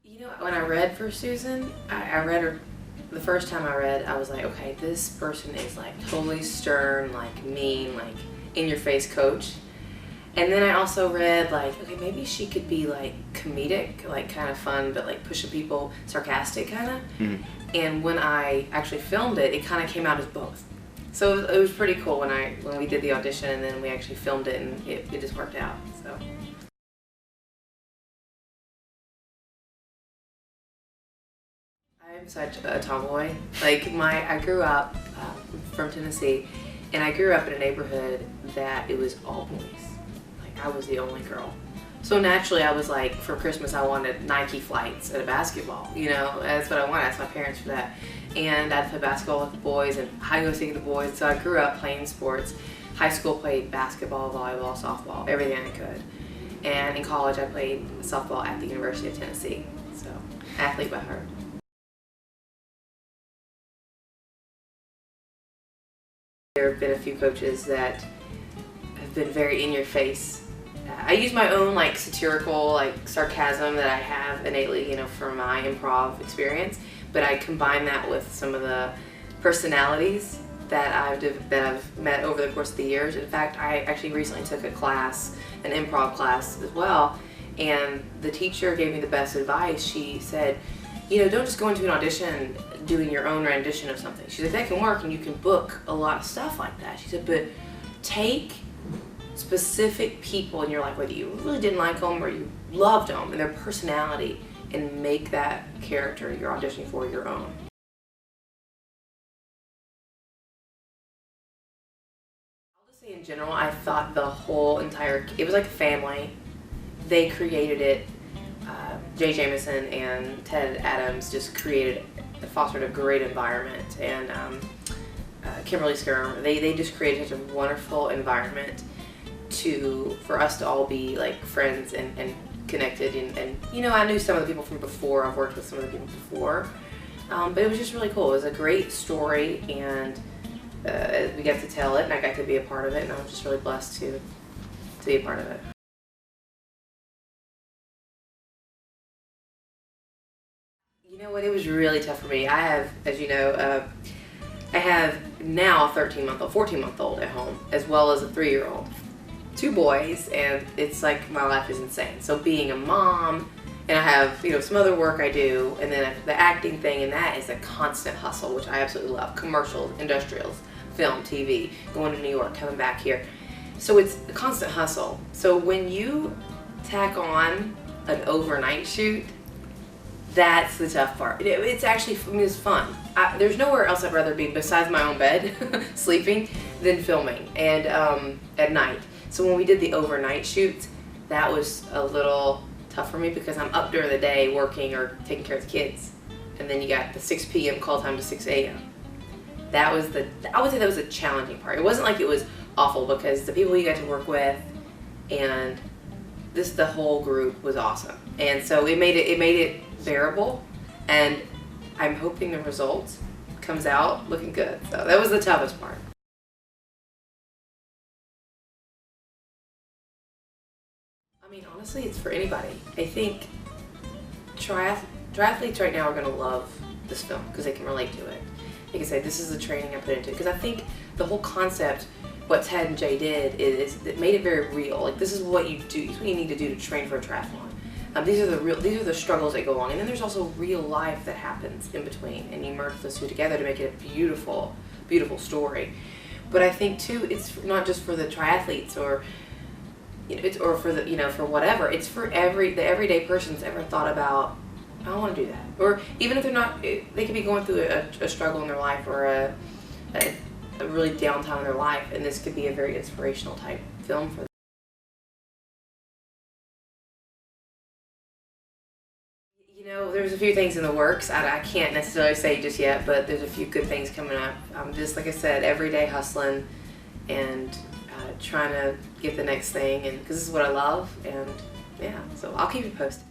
You know, when I read for Susan, I read her, the first time I read, I was like, okay, this person is like totally stern, like mean, like in-your-face coach. And then I also read like, okay, maybe she could be like comedic, like kind of fun, but like pushing people, sarcastic kind of. Mm-hmm. And when I actually filmed it, it kind of came out as both. So it was pretty cool when we did the audition and then we actually filmed it, and it just worked out. So. I'm such a tomboy. Like I grew up from Tennessee, and I grew up in a neighborhood that it was all boys. Like I was the only girl. So naturally I was like, for Christmas I wanted Nike flights and a basketball. You know, that's what I wanted. I asked my parents for that. And I'd play basketball with the boys and high go see the boys. So I grew up playing sports. High school played basketball, volleyball, softball, everything I could. And in college I played softball at the University of Tennessee. So athlete by heart. There have been a few coaches that have been very in your face. I use my own like satirical, like sarcasm that I have innately, you know, from my improv experience, but I combine that with some of the personalities that I've met over the course of the years. In fact, I actually recently took a class, an improv class as well, and the teacher gave me the best advice. She said, you know, don't just go into an audition doing your own rendition of something. She said, that can work and you can book a lot of stuff like that. She said, but take specific people in your life, whether you really didn't like them or you loved them, and their personality, and make that character you're auditioning for your own. I'll just say in general, I thought the whole entire, it was like a family. They created it. Jay Jameson and Ted Adams just fostered a great environment, and Kimberly Skirm, they just created such a wonderful environment for us to all be like friends and connected, and you know, I knew some of the people from before, I've worked with some of the people before, but it was just really cool. It was a great story, and we got to tell it, and I got to be a part of it, and I was just really blessed to be a part of it. You know what, it was really tough for me. I have, as you know, I have now a 14-month-old at home, as well as a 3-year-old. 2 boys, and it's like my life is insane. So being a mom, and I have, you know, some other work I do, and then the acting thing, and that is a constant hustle, which I absolutely love. Commercials, industrials, film, TV, going to New York, coming back here. So it's a constant hustle. So when you tack on an overnight shoot, that's the tough part. It's actually, I mean, it's fun. There's nowhere else I'd rather be besides my own bed, sleeping, than filming, and at night. So when we did the overnight shoots, that was a little tough for me because I'm up during the day working or taking care of the kids. And then you got the 6 p.m. call time to 6 a.m. I would say that was a challenging part. It wasn't like it was awful because the people you got to work with and the whole group was awesome. And so it made it bearable, and I'm hoping the result comes out looking good. So that was the toughest part. I mean, honestly, it's for anybody. I think triathletes right now are going to love this film because they can relate to it. They can say, this is the training I put into it. Because I think the whole concept, what Ted and Jay did, is it made it very real. Like, this is what you do. This is what you need to do to train for a triathlon. These are the struggles that go on, and then there's also real life that happens in between, and you merge those two together to make it a beautiful, beautiful story. But I think too, it's not just for the triathletes or, you know, or for the, you know, for whatever. It's for the everyday person that's ever thought about, I want to do that, or even if they're not, they could be going through a struggle in their life or a really down time in their life, and this could be a very inspirational type film for them. You know, there's a few things in the works. I can't necessarily say just yet, but there's a few good things coming up. I'm just, like I said, every day hustling and trying to get the next thing, and because this is what I love, and yeah, so I'll keep you posted.